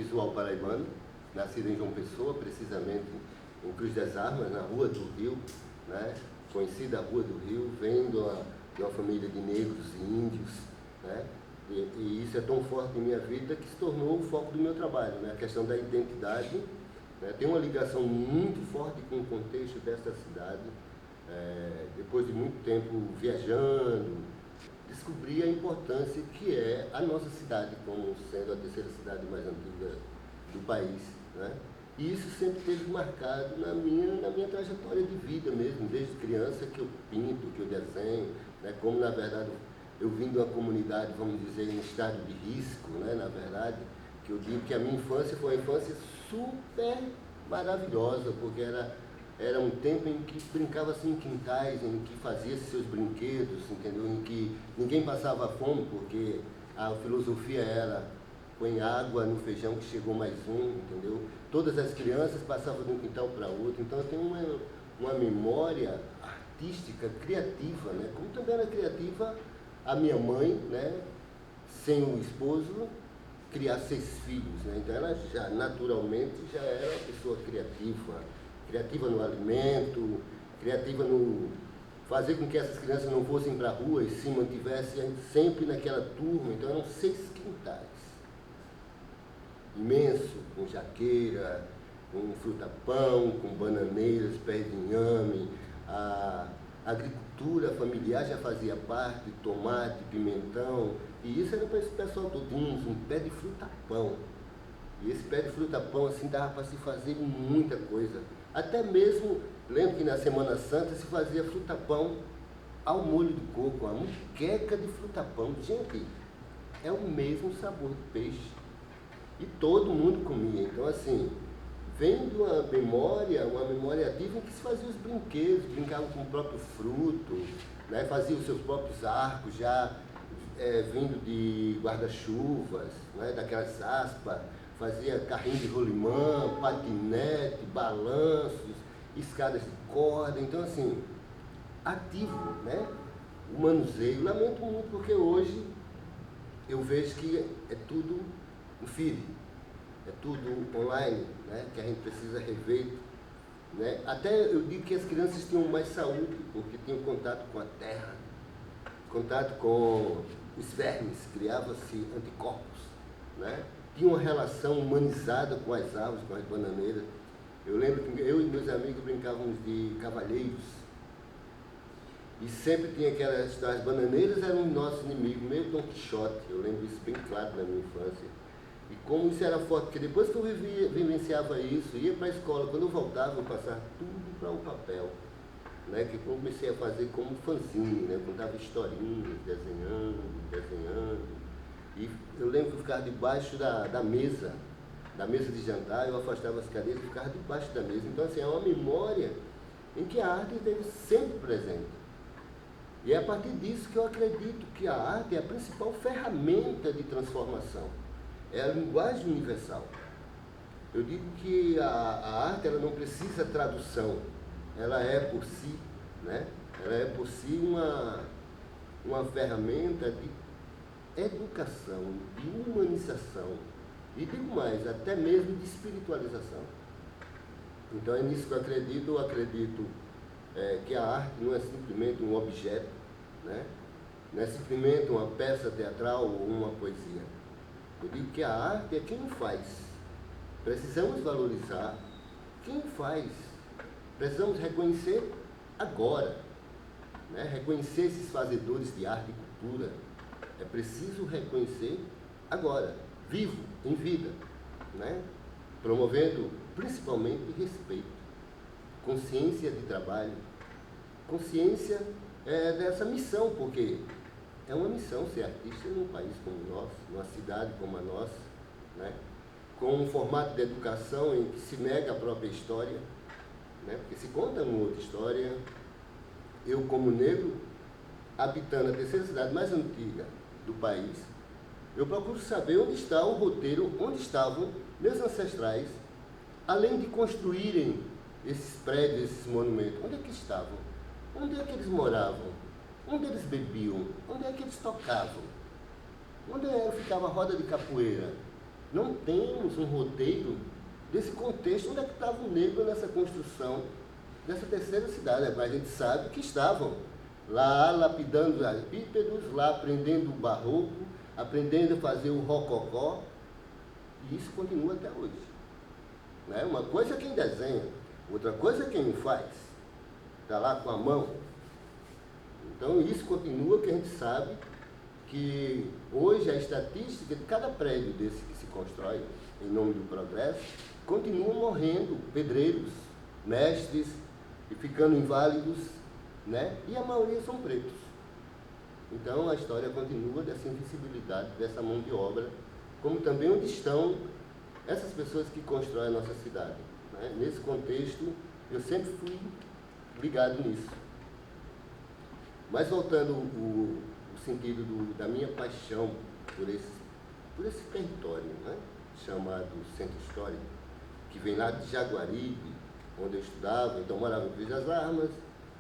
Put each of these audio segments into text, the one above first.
visual paraibano, nascido em João Pessoa, precisamente em Cruz das Armas, na Rua do Rio, né? Conhecida a Rua do Rio, venho de uma família de negros e índios, né? E isso é tão forte em minha vida que se tornou o foco do meu trabalho, né? A questão da identidade, né? Tem uma ligação muito forte com o contexto desta cidade. Depois de muito tempo viajando, descobri a importância que é a nossa cidade, como sendo a terceira cidade mais antiga do país, né? E isso sempre esteve marcado na minha trajetória de vida mesmo, desde criança que eu pinto, que eu desenho, né? Como na verdade eu vim de uma comunidade, vamos dizer, em estado de risco, né? Na verdade, que eu digo que a minha infância foi uma infância super maravilhosa, porque era um tempo em que brincava assim em quintais, em que fazia seus brinquedos, entendeu? Em que ninguém passava fome, porque a filosofia era põe água no feijão que chegou mais um, entendeu? Todas as crianças passavam de um quintal para outro, então eu tenho uma memória artística, criativa, né? Como também era criativa a minha mãe, né? Sem o esposo, criar 6 filhos, né? Então ela já naturalmente já era uma pessoa criativa no alimento, criativa no fazer com que essas crianças não fossem para a rua e se mantivessem sempre naquela turma. Então eram 6 quintais, imenso, com jaqueira, com fruta-pão, com bananeiras, pés de inhame. A agricultura familiar já fazia parte, tomate, pimentão, e isso era para esse pessoal todinho, um pé de fruta-pão. E esse pé de fruta-pão, assim, dava para se fazer muita coisa. Até mesmo, lembro que na Semana Santa se fazia fruta-pão ao molho de coco, uma muqueca de fruta-pão. Gente, é o mesmo sabor do peixe. E todo mundo comia. Então, assim, vem de uma memória ativa em que se fazia os brinquedos, brincava com o próprio fruto, né? Fazia os seus próprios arcos, já vindo de guarda-chuvas, né? Daquelas aspas, fazia carrinho de rolimã, patinete, balanços, escadas de corda. Então, assim, ativo, né? O manuseio. Lamento muito porque hoje eu vejo que é tudo um feed, é tudo online, né? Que a gente precisa rever, né? Até eu digo que as crianças tinham mais saúde, porque tinham contato com a terra, contato com os vermes, criava-se anticorpos, né? Tinha uma relação humanizada com as árvores, com as bananeiras. Eu lembro que eu e meus amigos brincávamos de cavalheiros, e sempre tinha aquelas, as bananeiras eram o nosso inimigo, meio Don Quixote. Eu lembro isso bem claro na minha infância. E como isso era forte, porque depois que eu vivenciava isso, ia para a escola, quando eu voltava, eu passava tudo para o papel, né? Que eu comecei a fazer como fanzine, né? Contava historinhas, desenhando. E eu lembro que eu ficava debaixo da mesa de jantar, eu afastava as cadeiras e ficava debaixo da mesa. Então, assim, é uma memória em que a arte esteve sempre presente. E é a partir disso que eu acredito que a arte é a principal ferramenta de transformação. É a linguagem universal. Eu digo que a arte ela não precisa tradução, ela é por si, né? Ela é por si uma ferramenta de educação, de humanização, e digo mais, até mesmo de espiritualização. Então é nisso que eu acredito que a arte não é simplesmente um objeto, né? Não é simplesmente uma peça teatral ou uma poesia. Eu digo que a arte é quem faz. Precisamos valorizar quem faz. Precisamos reconhecer agora, né? Reconhecer esses fazedores de arte e cultura. É preciso reconhecer agora, vivo, em vida, né? Promovendo principalmente respeito, consciência de trabalho, consciência dessa missão, porque é uma missão ser artista num país como o nosso, numa cidade como a nossa, né? Com um formato de educação em que se nega a própria história, né? Porque se conta uma outra história. Eu, como negro, habitando a terceira cidade mais antiga do país, eu procuro saber onde está o roteiro, onde estavam meus ancestrais, além de construírem esses prédios, esses monumentos. Onde é que estavam? Onde é que eles moravam? Onde eles bebiam? Onde é que eles tocavam? Onde ficava a roda de capoeira? não temos um roteiro desse contexto. Onde é que estava o negro nessa construção dessa terceira cidade? Mas a gente sabe que estavam lá lapidando os bípedos, lá aprendendo o barroco, aprendendo a fazer o rococó, e isso continua até hoje. Né? Uma coisa é quem desenha, outra coisa é quem faz. Está lá com a mão. Então isso continua, que a gente sabe que hoje a estatística de cada prédio desse que se constrói em nome do progresso, continuam morrendo pedreiros, mestres, e ficando inválidos, né? E a maioria são pretos. Então a história continua dessa invisibilidade, dessa mão de obra, como também onde estão essas pessoas que constroem a nossa cidade. Né? Nesse contexto, eu sempre fui ligado nisso. Mas voltando o sentido da minha paixão por esse território, né? Chamado Centro Histórico, que vem lá de Jaguaribe, onde eu estudava, então morava em Cruz das Armas,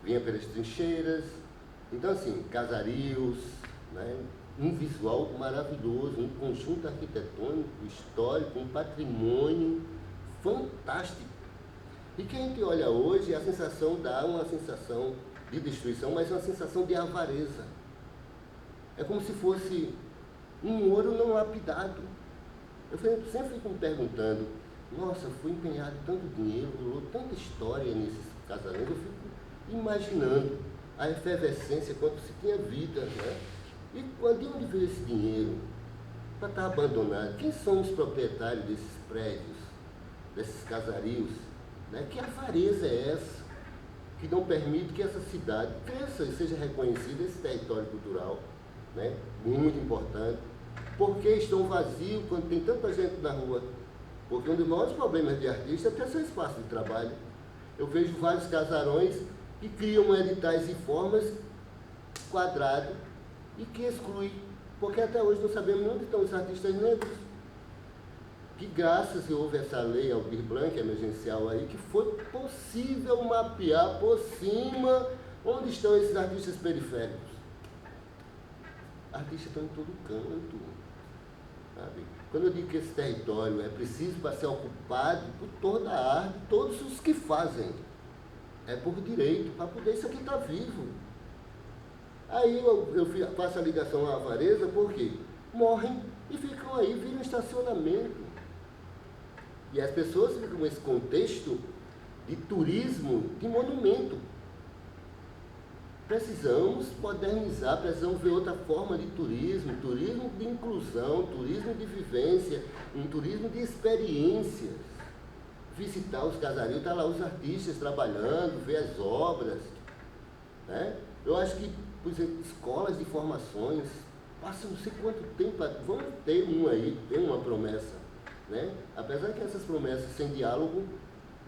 vinha pelas trincheiras, então assim, casarios, né? Um visual maravilhoso, um conjunto arquitetônico, histórico, um patrimônio fantástico. E que a gente olha hoje, a sensação dá uma sensação de destruição, mas uma sensação de avareza. É como se fosse um ouro não lapidado. Eu sempre fico me perguntando, nossa, foi empenhado tanto dinheiro, rolou tanta história nesses casarões, eu fico imaginando a efervescência, quando se tinha vida, né? E de onde veio esse dinheiro para estar abandonado? Quem são os proprietários desses prédios, desses casarios? Né? Que avareza é essa que não permite que essa cidade cresça e seja reconhecida, esse território cultural, né? Muito importante? Por que estão vazios quando tem tanta gente na rua? Porque um dos maiores problemas de artista é ter seu espaço de trabalho. Eu vejo vários casarões que criam editais e formas quadrados e que excluem, porque até hoje não sabemos onde estão os artistas negros. Que graças se houve essa lei Aldir Blanc, emergencial aí, que foi possível mapear por cima onde estão esses artistas periféricos. Artistas estão em todo canto, sabe? Quando eu digo que esse território é preciso para ser ocupado por toda a arte, todos os que fazem, é por direito, para poder isso aqui estar vivo. Aí eu faço a ligação à avareza, porque morrem e ficam aí, viram estacionamento. E as pessoas ficam nesse contexto de turismo, de monumento. Precisamos modernizar, precisamos ver outra forma de turismo, turismo de inclusão, turismo de vivência, um turismo de experiências. Visitar os casarios, tá lá os artistas trabalhando, ver as obras. Né? Eu acho que, por exemplo, escolas de formações, passam não sei quanto tempo, vamos ter tem uma promessa. Né? Apesar que essas promessas sem diálogo,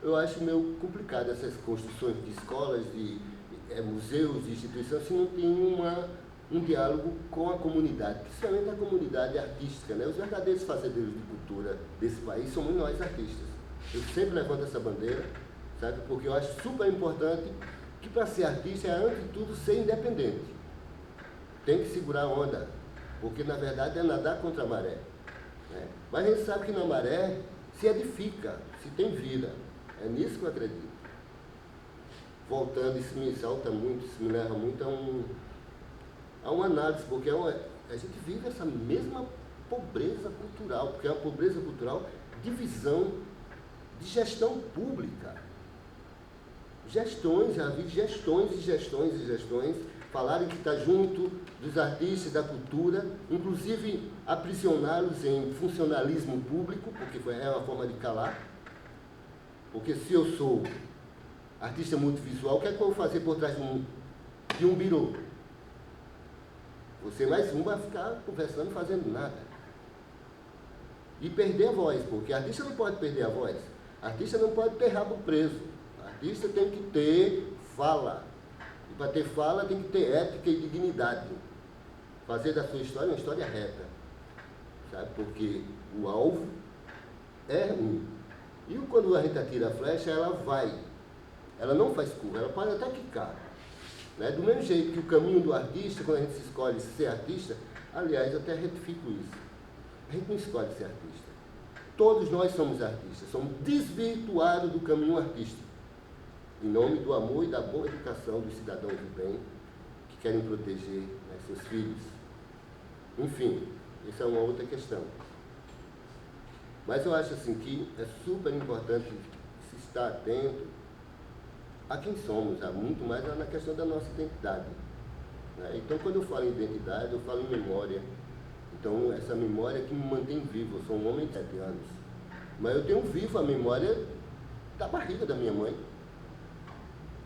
eu acho meio complicado essas construções de escolas, de museus, de instituições, se não tem um diálogo com a comunidade, principalmente a comunidade artística. Né? Os verdadeiros fazedeiros de cultura desse país somos nós artistas. Eu sempre levanto essa bandeira, sabe? Porque eu acho super importante que para ser artista é, antes de tudo, ser independente. Tem que segurar a onda, porque na verdade é nadar contra a maré. Né? Mas a gente sabe que na maré se edifica, se tem vida. É nisso que eu acredito. Voltando, isso me exalta muito, isso me leva muito a uma análise, porque a gente vive essa mesma pobreza cultural, porque é uma pobreza cultural de visão, de gestão pública. Gestões, já vi gestões e gestões e gestões falarem que está junto dos artistas da cultura, inclusive aprisioná-los em funcionalismo público, porque é uma forma de calar. Porque se eu sou artista multivisual, o que é que eu vou fazer por trás de um birô? Você mais um vai ficar conversando, fazendo nada. E perder a voz, porque artista não pode perder a voz. Artista não pode ter rabo preso. Artista tem que ter fala. E para ter fala tem que ter ética e dignidade. Fazer da sua história uma história reta. Sabe? Porque o alvo é um. E quando a gente atira a flecha, ela vai. Ela não faz curva, ela pode até quicar. Né? Do mesmo jeito que o caminho do artista, quando a gente se escolhe ser artista, aliás, eu até retifico isso. A gente não escolhe ser artista. todos nós somos artistas, somos desvirtuados do caminho artístico, em nome do amor e da boa educação dos cidadãos de bem que querem proteger, né, seus filhos. Enfim, essa é uma outra questão. Mas eu acho assim que é super importante se estar atento a quem somos, muito mais na questão da nossa identidade. Né? Então, quando eu falo em identidade, eu falo em memória. Então, essa memória que me mantém vivo. Eu sou um homem de 7 anos, mas eu tenho vivo a memória da barriga da minha mãe.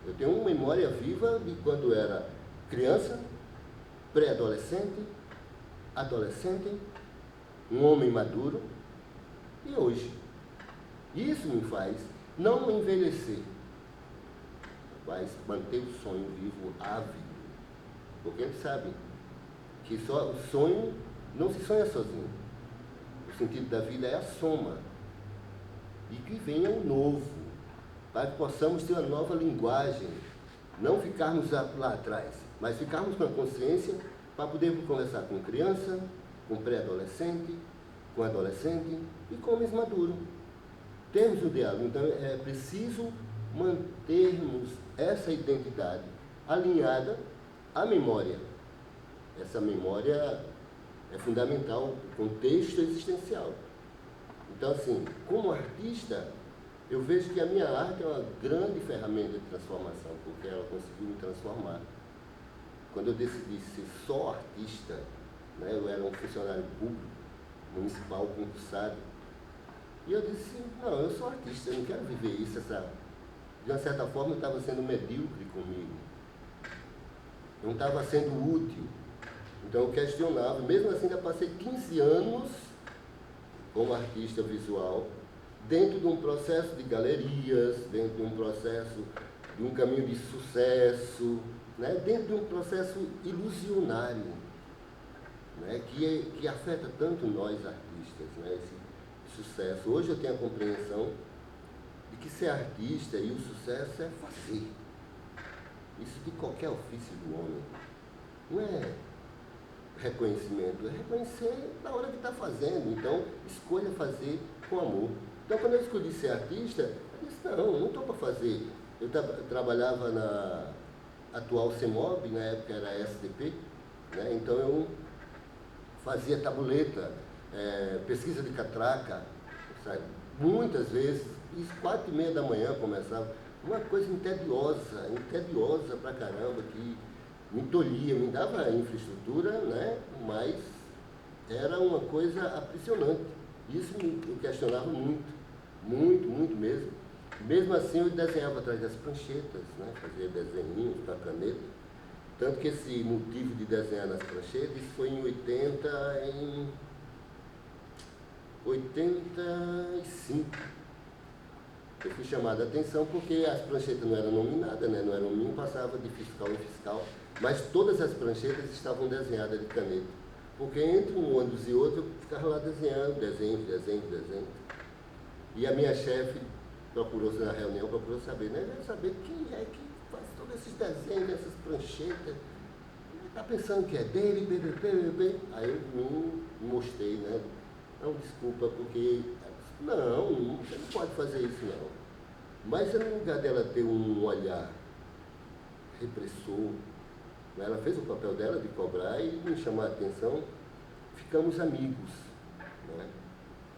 Eu tenho uma memória viva de quando era criança, pré-adolescente, adolescente, um homem maduro, e hoje. Isso me faz não envelhecer, mas manter o sonho vivo, ávido. Porque a gente sabe que só o sonho não se sonha sozinho. O sentido da vida é a soma. E que venha o novo, para que possamos ter uma nova linguagem. Não ficarmos lá atrás, mas ficarmos com a consciência para podermos conversar com criança, com pré-adolescente, com adolescente e com homens maduros. Temos o diálogo, então é preciso mantermos essa identidade alinhada à memória. Essa memória é fundamental, o contexto existencial. Então, assim, como artista, eu vejo que a minha arte é uma grande ferramenta de transformação, porque ela conseguiu me transformar. Quando eu decidi ser só artista, né, eu era um funcionário público, municipal, concursado, e eu disse, não, eu sou artista, eu não quero viver isso. De uma certa forma, eu estava sendo medíocre comigo. Eu não estava sendo útil. Então, eu questionava. Mesmo assim, ainda passei 15 anos como artista visual, dentro de um processo de galerias, dentro de um processo de um caminho de sucesso, né? Dentro de um processo ilusionário, né? que afeta tanto nós artistas, né? Esse sucesso. Hoje eu tenho a compreensão de que ser artista e o sucesso é fazer. Isso de qualquer ofício do homem. Não é reconhecimento, é reconhecer na hora que está fazendo. Então, escolha fazer com amor. Então, quando eu escolhi ser artista, eu disse, não estou para fazer. Eu trabalhava na atual CEMOB, na época era SDP, né? Então eu fazia tabuleta, pesquisa de catraca, sabe? Muitas vezes, isso 4h30 da manhã começava, uma coisa entediosa pra caramba, que me tolhia, me dava infraestrutura, né? Mas era uma coisa aprisionante. Isso eu questionava muito mesmo. Mesmo assim, eu desenhava atrás das pranchetas, né? Fazia desenhinhos com a caneta. Tanto que esse motivo de desenhar nas pranchetas, isso foi em 85. Eu fui chamado a atenção porque as pranchetas não eram nominadas, né? Não eram mim, passava de fiscal em fiscal, mas todas as pranchetas estavam desenhadas de caneta. Porque entre um ônibus e outro, eu ficava lá desenhando, desenho. E a minha chefe procurou-se na reunião, procurou saber, né? Quero saber quem é que faz todos esses desenhos, essas pranchetas. Está pensando que é dele, bebê. Aí eu me mostrei, né? Não, desculpa, porque... Não, você não pode fazer isso, não. Mas no lugar dela ter um olhar repressor, ela fez o papel dela de cobrar e me chamar a atenção, ficamos amigos, né?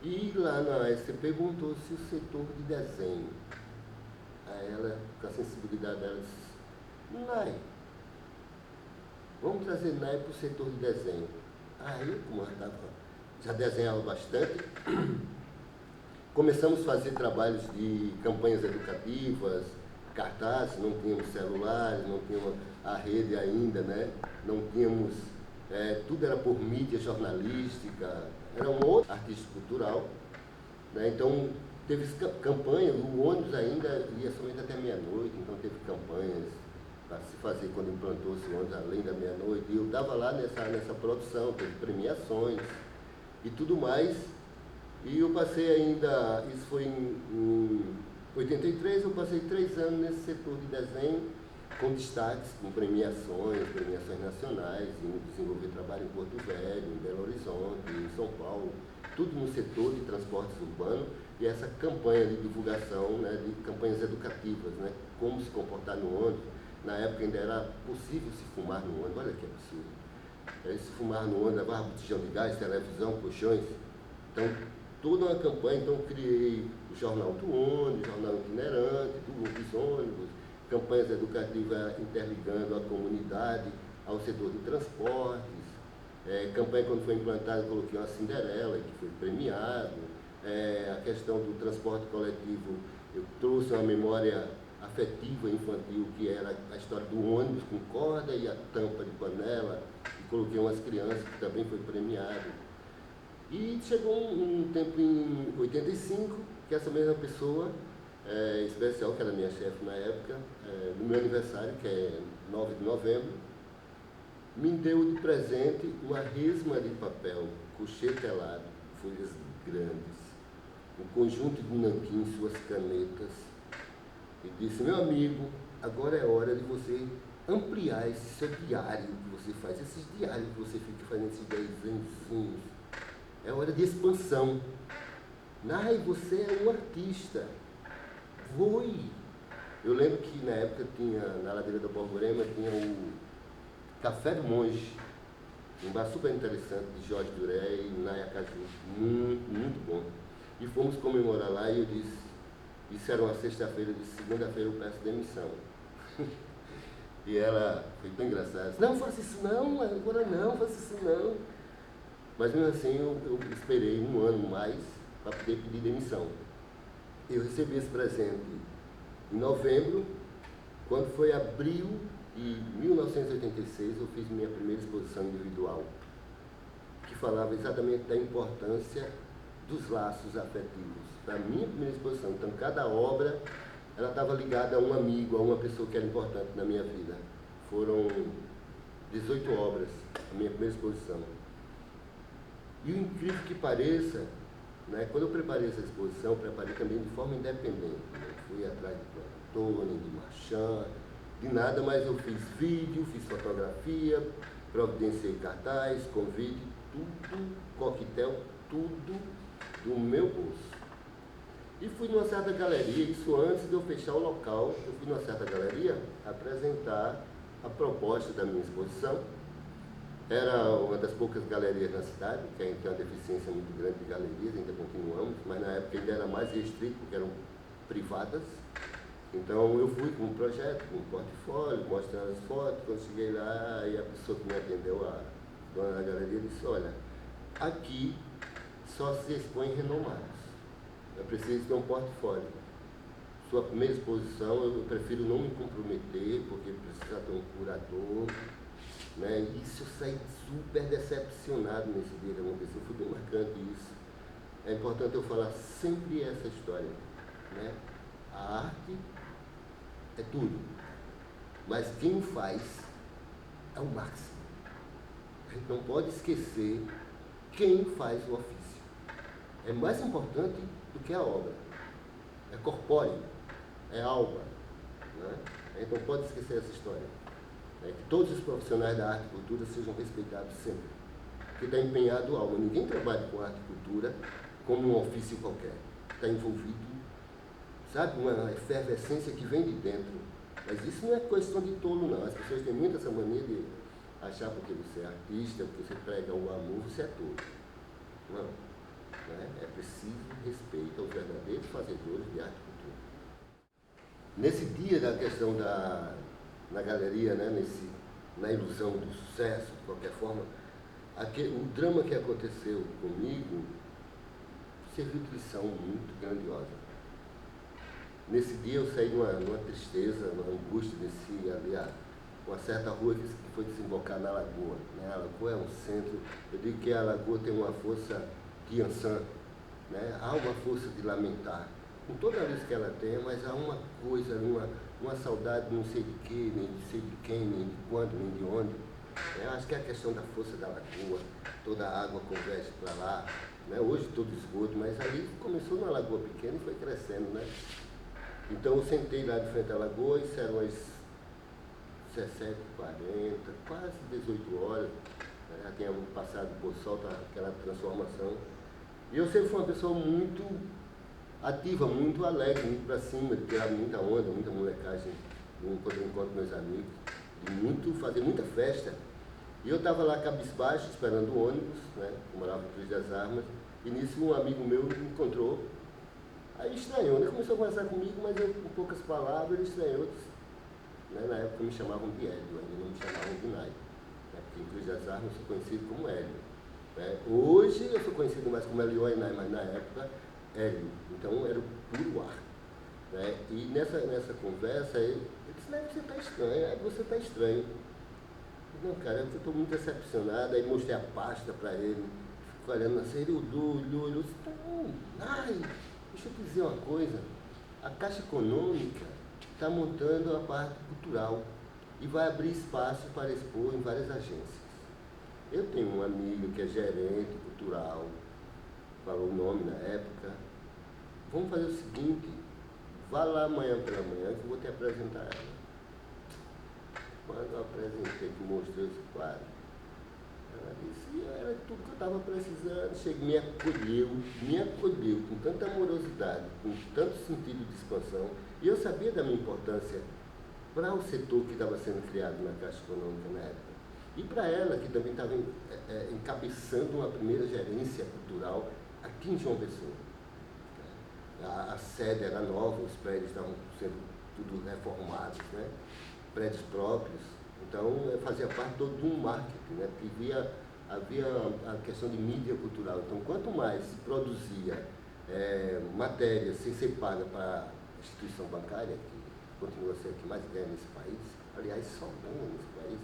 E lá na SC perguntou-se o setor de desenho. Aí ela, com a sensibilidade dela, disse, Nai, vamos trazer Nai para o setor de desenho. Aí, como ela já desenhava bastante, começamos a fazer trabalhos de campanhas educativas, cartazes, não tínhamos celulares, não tínhamos a rede ainda, né? Não tínhamos, tudo era por mídia jornalística, era um outro artista cultural, né? Então teve campanha, o ônibus ainda ia somente até meia-noite, então teve campanhas para se fazer quando implantou-se o ônibus além da meia-noite, e eu estava lá nessa produção, teve premiações e tudo mais. E eu passei ainda, isso foi em 83, eu passei 3 anos nesse setor de desenho, com destaques, com premiações nacionais, em desenvolver trabalho em Porto Velho, em Belo Horizonte, em São Paulo. tudo no setor de transportes urbanos, e essa campanha de divulgação, né, de campanhas educativas, né, como se comportar no ônibus. Na época ainda era possível se fumar no ônibus, olha que absurdo. Se fumar no ônibus, levar botijão de gás, televisão, colchões. Então, toda uma campanha, então criei o Jornal do Ônibus, o Jornal Itinerante, dos ônibus, campanhas educativas interligando a comunidade ao setor de transportes. Campanha, quando foi implantada, eu coloquei uma Cinderela, que foi premiado. A questão do transporte coletivo, eu trouxe uma memória afetiva infantil, que era a história do ônibus com corda e a tampa de panela, e coloquei umas crianças, que também foi premiado. E chegou um tempo em 85, que essa mesma pessoa, especial, que era minha chefe na época, no meu aniversário, que é 9 de novembro, me deu de presente uma resma de papel, couchê telado, folhas grandes, um conjunto de nanquim, suas canetas, e disse: meu amigo, agora é hora de você ampliar esse seu diário que você faz, esses diários que você fica fazendo esses 10 anos. É hora de expansão. Nai, você é um artista. Voe. Eu lembro que na época tinha, na ladeira da Borborema, tinha o Café do Monge, um bar super interessante de Jorge Duré e Naya Caju. Muito, muito bom. E fomos comemorar lá e eu disse, isso era uma sexta-feira, de segunda-feira eu peço demissão. E ela foi tão engraçada, disse: não faça isso não, agora não, faça isso não. Mas mesmo assim eu esperei um ano mais para poder pedir demissão. Eu recebi esse presente em novembro. Quando foi abril de 1986, eu fiz minha primeira exposição individual, que falava exatamente da importância dos laços afetivos. Foi a minha primeira exposição. Então, cada obra ela estava ligada a um amigo, a uma pessoa que era importante na minha vida. Foram 18 obras, a minha primeira exposição. E o incrível que pareça, né, quando eu preparei essa exposição, eu preparei também de forma independente. Né? Fui atrás de Plantoni, de Marchand, de nada, mas eu fiz vídeo, fiz fotografia, providenciei cartaz, convite, tudo, coquetel, tudo do meu bolso. E fui numa certa galeria, isso antes de eu fechar o local, eu fui numa certa galeria apresentar a proposta da minha exposição. Era uma das poucas galerias na cidade, que ainda tem uma deficiência muito grande de galerias, ainda continuamos, mas na época ainda era mais restrito, porque eram privadas. Então eu fui com um projeto, com um portfólio, mostrando as fotos. Quando cheguei lá, e a pessoa que me atendeu, a dona da galeria, disse: olha, aqui só se expõe renomados. Eu preciso ter um portfólio. Sua primeira exposição, eu prefiro não me comprometer, porque precisa ter um curador. Né? Isso eu saí super decepcionado nesse dia que aconteceu, foi bem marcante isso. É importante eu falar sempre essa história. Né? A arte é tudo, mas quem faz é o máximo. A gente não pode esquecer quem faz o ofício. É mais importante do que a obra. É corpóreo, é alma. Né? A gente não pode esquecer essa história. Que todos os profissionais da arte e cultura sejam respeitados sempre. Porque está empenhado alma. Ninguém trabalha com arte e cultura como um ofício qualquer. Está envolvido, sabe, uma efervescência que vem de dentro. Mas isso não é questão de tolo, não. As pessoas têm muito essa mania de achar porque você é artista, porque você prega o amor, você é tolo. Não. Né? É preciso respeito aos verdadeiros fazedores de arte e cultura. Nesse dia da questão na galeria, né, na ilusão do sucesso, de qualquer forma, o drama que aconteceu comigo serviu de lição muito grandiosa. Nesse dia eu saí numa tristeza, numa angústia, desci ali uma certa rua que foi desembocar na Lagoa. Né? A Lagoa é um centro, eu digo que a Lagoa tem uma força de Ansan, né? Há uma força de lamentar, com toda a luz que ela tem, mas há uma coisa, uma saudade de não sei de quê, nem de sei de quem, nem de quando, nem de onde. Eu acho que é a questão da força da lagoa, toda a água converge para lá, né? Hoje todo esgoto, mas ali começou numa lagoa pequena e foi crescendo, né? Então eu sentei lá de frente à lagoa, isso eram as 17h40, quase 18 horas, né? Já tinha passado por sol, aquela transformação. E eu sempre fui uma pessoa muito ativa, muito alegre, muito para cima, de tirar muita onda, muita molecagem, quando eu encontro meus amigos, fazer muita festa. E eu estava lá cabisbaixo, esperando o ônibus, né, eu morava em Cruz das Armas, e nisso um amigo meu me encontrou, aí estranhou, ele começou a conversar comigo, mas eu, com poucas palavras, ele estranhou, né, na época me chamavam de Hélio, ainda não me chamavam de Nai, né, porque em Cruz das Armas eu sou conhecido como Hélio. Né. Hoje eu sou conhecido mais como Hélio Ainai, mas na época Hélio, então era o puro ar. Né? E nessa conversa, ele disse, não, você está estranho, aí você está estranho. Não, cara, eu estou muito decepcionado, aí mostrei a pasta para ele, ficou olhando assim, ele olhou, eu disse, não, ai, deixa eu te dizer uma coisa, a Caixa Econômica está montando a parte cultural e vai abrir espaço para expor em várias agências. Eu tenho um amigo que é gerente cultural, falou o nome na época, vamos fazer o seguinte, vá lá amanhã pela manhã que eu vou te apresentar ela. Quando eu apresentei, que mostrei esse quadro, ela disse, era tudo que eu estava precisando, cheguei, me acolheu com tanta amorosidade, com tanto sentido de expansão, e eu sabia da minha importância para o setor que estava sendo criado na Caixa Econômica na época, e para ela, que também estava encabeçando uma primeira gerência cultural aqui em João Pessoa. A sede era nova, os prédios estavam sendo tudo reformados, né? Prédios próprios, então fazia parte todo de um marketing, né? Porque havia a questão de mídia cultural, então quanto mais se produzia matéria sem ser paga para a instituição bancária, que continua a ser a que mais ganha nesse país, aliás, só ganha nesse país,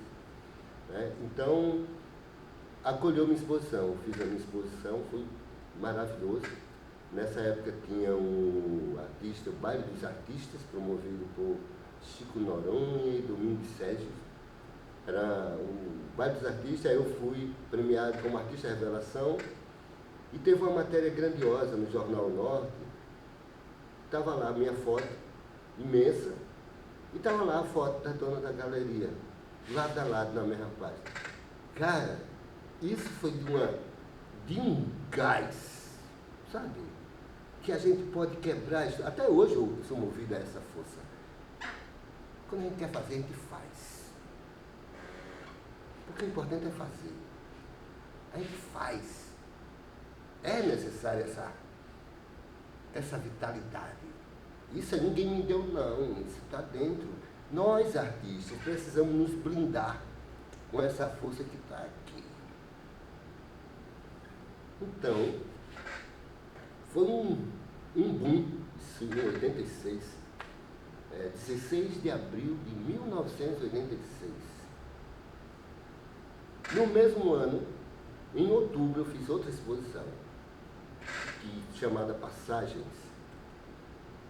né? Então, acolheu minha exposição, fiz a minha exposição, foi maravilhoso. Nessa época tinha o Baile dos Artistas, promovido por Chico Noronha e Domingos Sérgio. Era o Baile dos Artistas, aí eu fui premiado como Artista Revelação e teve uma matéria grandiosa no Jornal Norte. Estava lá a minha foto, imensa, e estava lá a foto da dona da galeria, lado a lado na mesma página. Cara, isso foi de um gás, sabe? Que a gente pode quebrar isso. Até hoje eu sou movido a essa força. Quando a gente quer fazer, a gente faz. Porque o importante é fazer. A gente faz. É necessária essa vitalidade. Isso ninguém me deu, não. Isso está dentro. Nós, artistas, precisamos nos blindar com essa força que está aqui. Então, foi um boom, isso em 86, 16 de abril de 1986. No mesmo ano, em outubro, eu fiz outra exposição, chamada Passagens.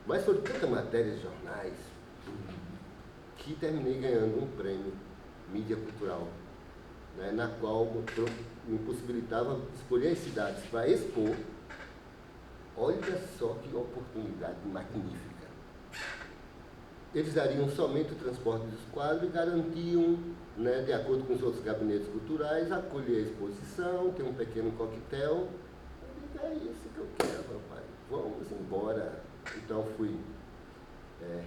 Mas foi tanta matéria de jornais que terminei ganhando um prêmio mídia cultural, né, na qual me possibilitava escolher as cidades para expor. Olha só que oportunidade magnífica. Eles dariam somente o transporte dos quadros e garantiam, né, de acordo com os outros gabinetes culturais, acolher a exposição, ter um pequeno coquetel. Eu digo, é isso que eu quero, rapaz. Vamos embora. Então fui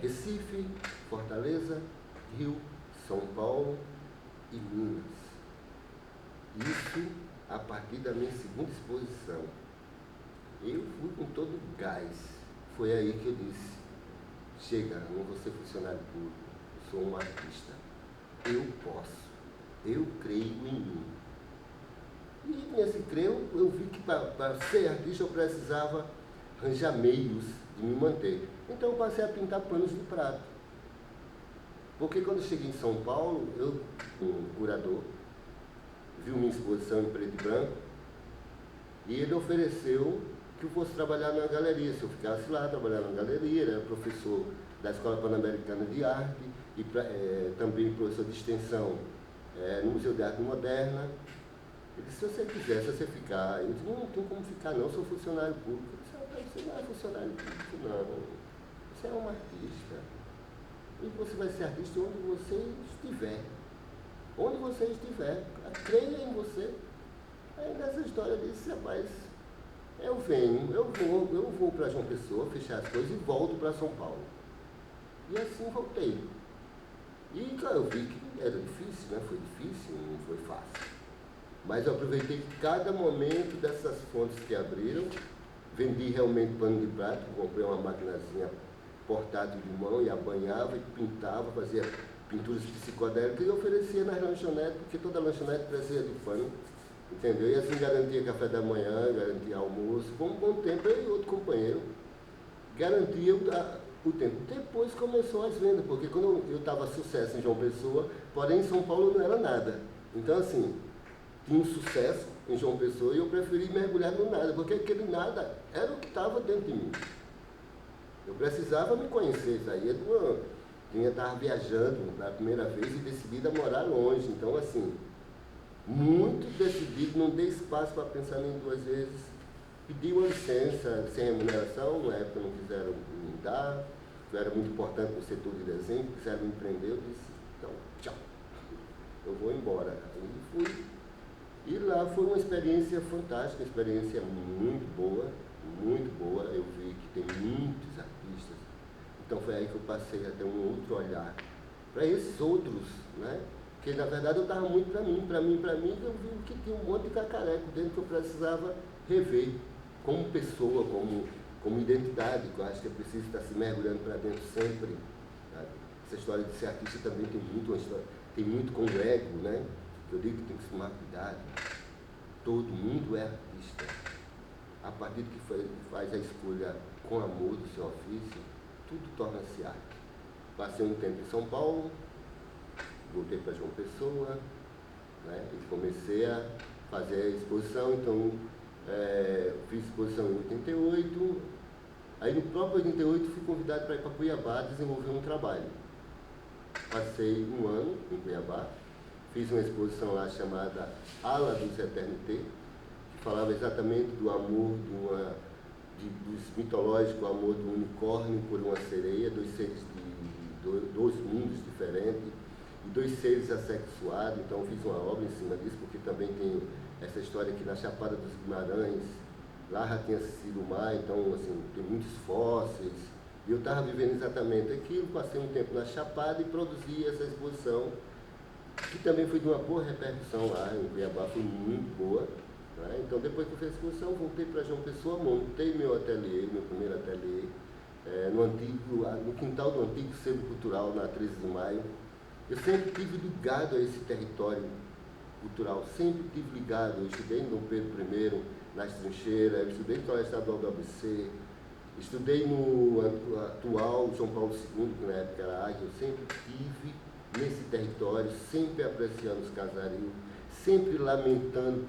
Recife, Fortaleza, Rio, São Paulo e Minas. Isso a partir da minha segunda exposição. Eu fui com todo o gás. Foi aí que eu disse, chega, não vou ser funcionário público, eu sou um artista. Eu posso, eu creio em mim. E nesse creio, eu vi que para ser artista eu precisava arranjar meios de me manter. Então eu passei a pintar panos de prato. Porque quando eu cheguei em São Paulo, um curador, viu minha exposição em preto e branco, e ele ofereceu que eu fosse trabalhar na galeria. Se eu ficasse lá, trabalhar na galeria, era professor da Escola Pan-Americana de Arte, e também professor de extensão no Museu de Arte Moderna. Ele disse, se você quiser, se você ficar. Eu disse, não tem como ficar não, sou funcionário público. Ele disse, você não é funcionário público, não. Você é um artista. E você vai ser artista onde você estiver. Onde você estiver. Creia em você. Aí nessa história desse rapaz, eu vou para João Pessoa, fechar as coisas e volto para São Paulo. E assim voltei. E, claro, eu vi que era difícil, né? Foi difícil, não foi fácil. Mas eu aproveitei cada momento dessas fontes que abriram, vendi realmente pano de prato, comprei uma maquinazinha portátil de mão e abanhava e pintava, fazia pinturas psicodélicas e oferecia nas lanchonetes, porque toda lanchonete precisa de pano, entendeu? E assim garantia café da manhã, garantia almoço, com um bom tempo eu e outro companheiro garantia o tempo. Depois começou as vendas, porque quando eu estava sucesso em João Pessoa, porém em São Paulo não era nada. Então assim, tinha um sucesso em João Pessoa e eu preferi mergulhar no nada, porque aquele nada era o que estava dentro de mim. Eu precisava me conhecer, saía de uma... Eu estava viajando na primeira vez e decidida a morar longe. Então, assim, muito decidido, não dei espaço para pensar nem duas vezes. Pedi uma licença sem remuneração, na época não quiseram me dar, eu era muito importante no setor de desenho, quiseram me prender, eu disse, então, tchau, eu vou embora. E fui. E lá foi uma experiência fantástica, uma experiência muito boa, eu vi que tem muitos artistas. Então foi aí que eu passei a ter um outro olhar para esses outros, né? Porque na verdade eu estava muito para mim, eu vi que tinha um monte de cacareco dentro que eu precisava rever como pessoa, como identidade, que eu acho que é preciso estar se mergulhando para dentro sempre. Sabe? Essa história de ser artista também tem muito, uma história, tem muito com o ego, né? Eu digo que tem que se tomar cuidado. Todo mundo é artista. A partir de que faz a escolha com amor do seu ofício, tudo torna-se arte. Passei um tempo em São Paulo, voltei para João Pessoa, né, e comecei a fazer a exposição. Então, fiz exposição em 88, aí no próprio 88 fui convidado para ir para Cuiabá desenvolver um trabalho. Passei um ano em Cuiabá, fiz uma exposição lá chamada Ala dos Eternité, que falava exatamente do amor dos mitológicos, amor do unicórnio por uma sereia, dois seres de dois mundos diferentes, e dois seres assexuados. Então fiz uma obra em cima disso, porque também tem essa história que na Chapada dos Guimarães, lá já tinha sido mar, então assim, tem muitos fósseis, e eu estava vivendo exatamente aquilo, passei um tempo na Chapada e produzi essa exposição, que também foi de uma boa repercussão lá em Cuiabá, foi muito boa. Né? Então, depois que eu fiz a exposição, voltei para João Pessoa, montei meu ateliê, meu primeiro ateliê, no quintal do antigo Centro Cultural, na 13 de Maio. Eu sempre tive ligado a esse território cultural, sempre tive ligado. Eu estudei no Dom Pedro I, nas trincheiras, eu estudei no Colégio Estadual do ABC, estudei no atual João Paulo II, que na época era Águia. Eu sempre tive nesse território, sempre apreciando os casarios, sempre lamentando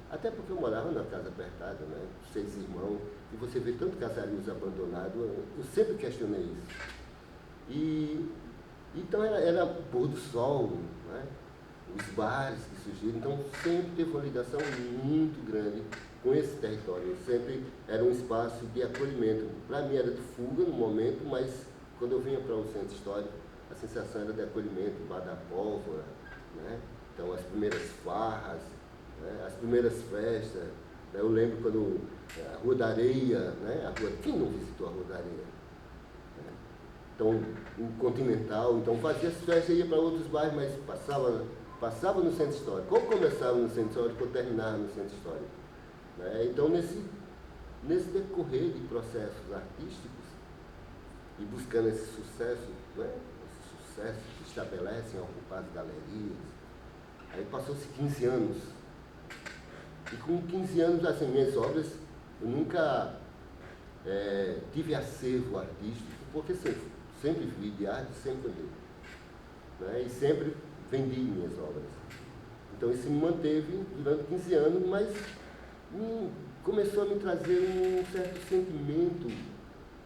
até porque eu morava na casa apertada, né? 6 irmãos, e você vê tanto casarios abandonados, eu sempre questionei isso. E então era o pôr do sol, né? Os bares que surgiram, então sempre teve uma ligação muito grande com esse território. Sempre era um espaço de acolhimento. Para mim era de fuga no momento, mas quando eu vinha para o centro histórico, a sensação era de acolhimento, o bar da pólvora, né? Então as primeiras farras, né? As primeiras festas. Né? Eu lembro quando a Rua da Areia, né? Quem não visitou a Rua da Areia? Né? Então, o Continental, então fazia as festas, ia para outros bairros, mas passava no centro histórico. Ou começava no centro histórico ou terminava no centro histórico. Né? Então, nesse decorrer de processos artísticos, e buscando esse sucesso, né? Sucesso que estabelecem ocupar as galerias. Aí passou-se 15 anos. E com 15 anos, assim, minhas obras, eu nunca tive acervo artístico, porque sempre fui de arte, sempre andei. Né? E sempre vendi minhas obras. Então isso me manteve durante 15 anos, mas começou a me trazer um certo sentimento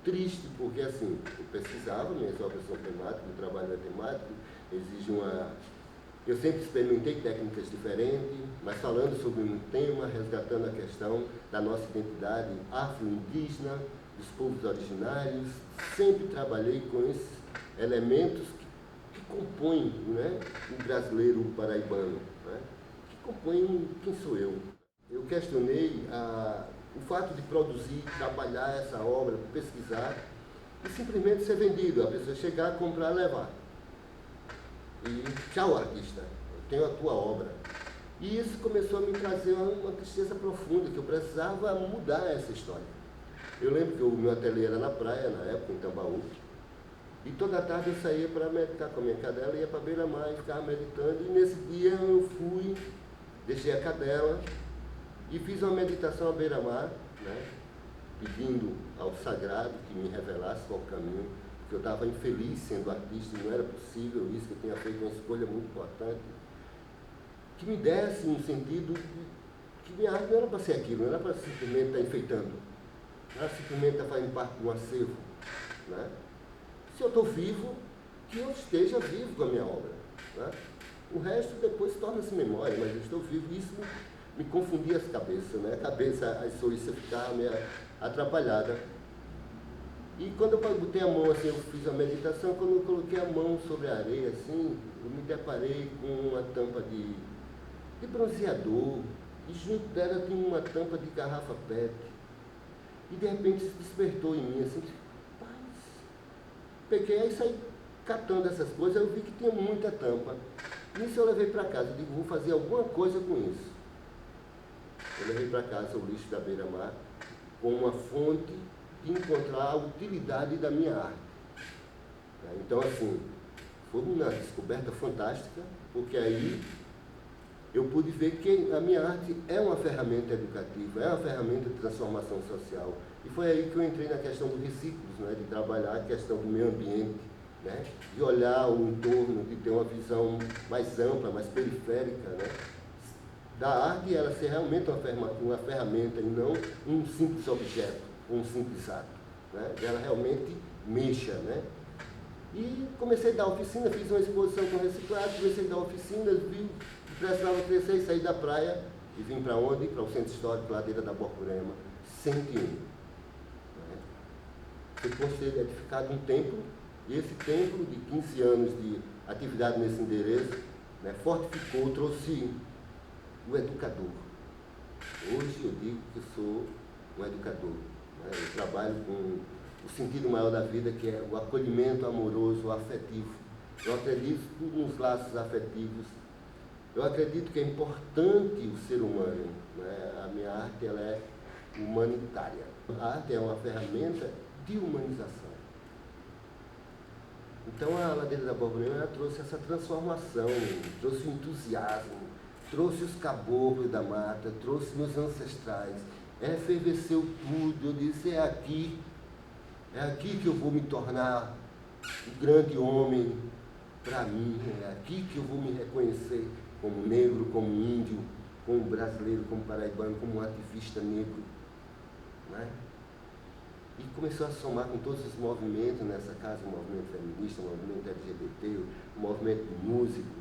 triste, porque assim, eu pesquisava, minhas obras são temáticas, meu trabalho é temático, exige eu sempre experimentei técnicas diferentes, mas falando sobre um tema, resgatando a questão da nossa identidade afro-indígena, dos povos originários, sempre trabalhei com esses elementos que compõem, né, o brasileiro, o paraibano, né, que compõem quem sou eu. Eu questionei o fato de produzir, trabalhar essa obra, pesquisar, e simplesmente ser vendido, a pessoa chegar, comprar, levar. E tchau, artista, eu tenho a tua obra. E isso começou a me trazer uma tristeza profunda, que eu precisava mudar essa história. Eu lembro que o meu ateliê era na praia, na época, em Tambaú, e toda tarde eu saía para meditar com a minha cadela, ia para a beira-mar e ficava meditando, e nesse dia eu fui, deixei a cadela e fiz uma meditação à beira-mar, né, pedindo ao sagrado que me revelasse qual o caminho, porque eu estava infeliz sendo artista, não era possível isso, que eu tinha feito uma escolha muito importante, que me desse um sentido que minha arte não era para ser aquilo, não era para simplesmente estar enfeitando, não era simplesmente estar fazendo parte de um acervo, né? Se eu estou vivo, que eu esteja vivo com a minha obra, né? O resto depois torna-se memória, mas eu estou vivo, isso me confundia as cabeças, né? A cabeça, a solícia ficava meio atrapalhada. E quando eu botei a mão assim, eu fiz a meditação, quando eu coloquei a mão sobre a areia, assim, eu me deparei com uma tampa de bronzeador, e junto dela tinha uma tampa de garrafa PET. E de repente se despertou em mim, assim, paz. Peguei e saí catando essas coisas, eu vi que tinha muita tampa. Nisso eu levei para casa, eu digo, vou fazer alguma coisa com isso. Eu levei para casa o lixo da beira-mar com uma fonte de encontrar a utilidade da minha arte. Então, assim, foi uma descoberta fantástica, porque aí eu pude ver que a minha arte é uma ferramenta educativa, é uma ferramenta de transformação social. E foi aí que eu entrei na questão dos reciclos, né, de trabalhar a questão do meio ambiente, né, de olhar o entorno, de ter uma visão mais ampla, mais periférica, né, da arte, ela ser realmente uma ferramenta e não um simples objeto, um simples ato, né, ela realmente mexa, né. E comecei a dar oficina, fiz uma exposição com reciclado, comecei a dar oficinas, vi que precisava crescer e sair da praia e vim para onde? Para o Centro Histórico Ladeira da Borborema, 101. Né? Foi construído, edificado um templo, e esse templo, de 15 anos de atividade nesse endereço, né, fortificou, trouxe o educador. Hoje eu digo que eu sou um educador. Né? Eu trabalho com o sentido maior da vida, que é o acolhimento amoroso, afetivo. Eu acredito nos laços afetivos. Eu acredito que é importante o ser humano. Né? A minha arte ela é humanitária. A arte é uma ferramenta de humanização. Então a Ladeira da Borborema trouxe essa transformação, trouxe o entusiasmo, trouxe os caboclos da mata, trouxe meus ancestrais, efervesceu tudo. Eu disse, é aqui que eu vou me tornar um grande homem para mim, é aqui que eu vou me reconhecer como negro, como índio, como brasileiro, como paraibano, como um ativista negro. Né? E começou a somar com todos os movimentos nessa casa, o movimento feminista, o movimento LGBT, o movimento de músico,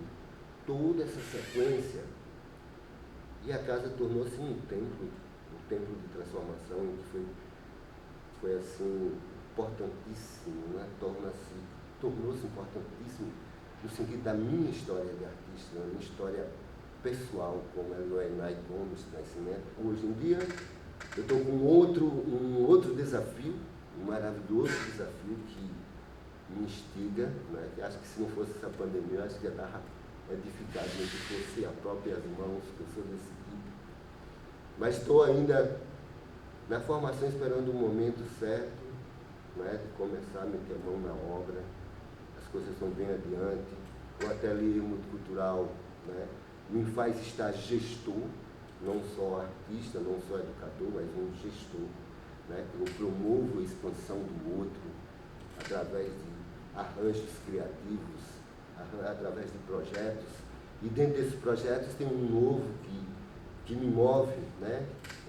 toda essa sequência. E a casa tornou-se um templo de transformação, que foi assim, importantíssimo, né? Tornou-se importantíssimo no sentido da minha história de artista, da minha história pessoal, como Eloenay Gomes Nascimento. Hoje em dia, eu estou com um outro desafio, um maravilhoso desafio que me instiga, né? Que acho que se não fosse essa pandemia, eu acho que já estava edificado, se fosse as próprias mãos, pessoas desse tipo. Mas estou ainda na formação esperando o momento certo, né, de começar a meter a mão na obra. As coisas estão bem adiante. O ateliê multicultural, né, me faz estar gestor, não só artista, não só educador, mas um gestor. Né, eu promovo a expansão do outro através de arranjos criativos, através de projetos. E dentro desses projetos tem um novo que me move. Né?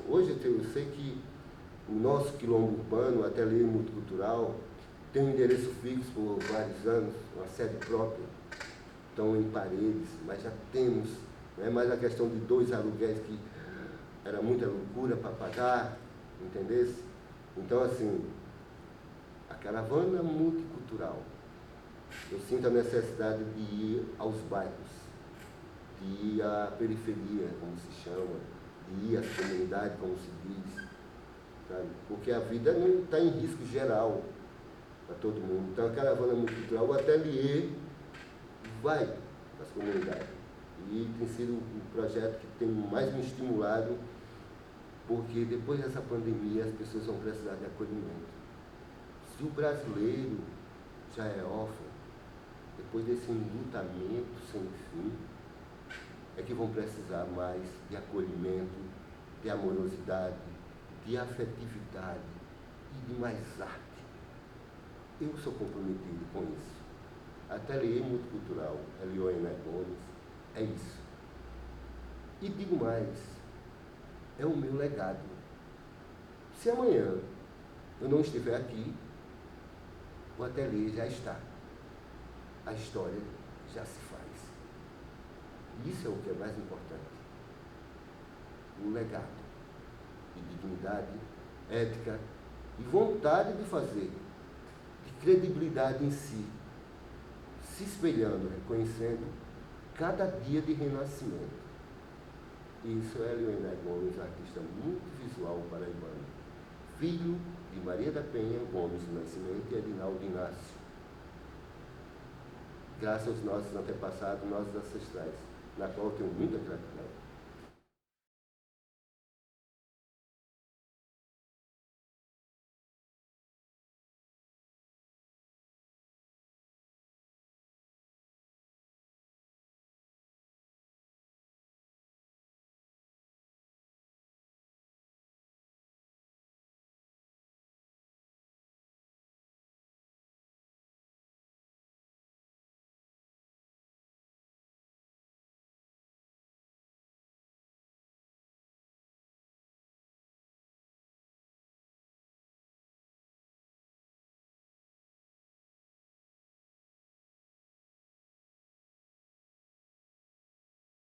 Hoje eu sei que o nosso quilombo urbano, o ateliê multicultural, tem um endereço fixo por vários anos, uma sede própria, estão em paredes, mas já temos, não é mais a questão de 2 aluguéis que era muita loucura para pagar, entendesse? Então, assim, a caravana multicultural, eu sinto a necessidade de ir aos bairros, de ir à periferia, como se chama, de ir às comunidades, como se diz, sabe? Porque a vida não está em risco geral para todo mundo. Então, a caravana multicultural, o ateliê, vai para as comunidades. E tem sido o projeto que tem mais me estimulado, porque depois dessa pandemia as pessoas vão precisar de acolhimento. Se o brasileiro já é órfão, depois desse enlutamento sem fim, é que vão precisar mais de acolhimento, de amorosidade, de afetividade e de mais arte. Eu sou comprometido com isso. Ateliê Multicultural, Elioena Gomes, é isso. E digo mais, é o meu legado. Se amanhã eu não estiver aqui, o ateliê já está. A história já se faz. Isso é o que é mais importante. O legado de dignidade, ética e vontade de fazer, de credibilidade em si, se espelhando, reconhecendo cada dia de renascimento. Isso é Elioena Gomes, artista muito visual paraibano, filho de Maria da Penha Gomes do Nascimento e Edinaldo Inácio. Graças aos nossos antepassados, nossos ancestrais, na qual eu tenho muita gratidão.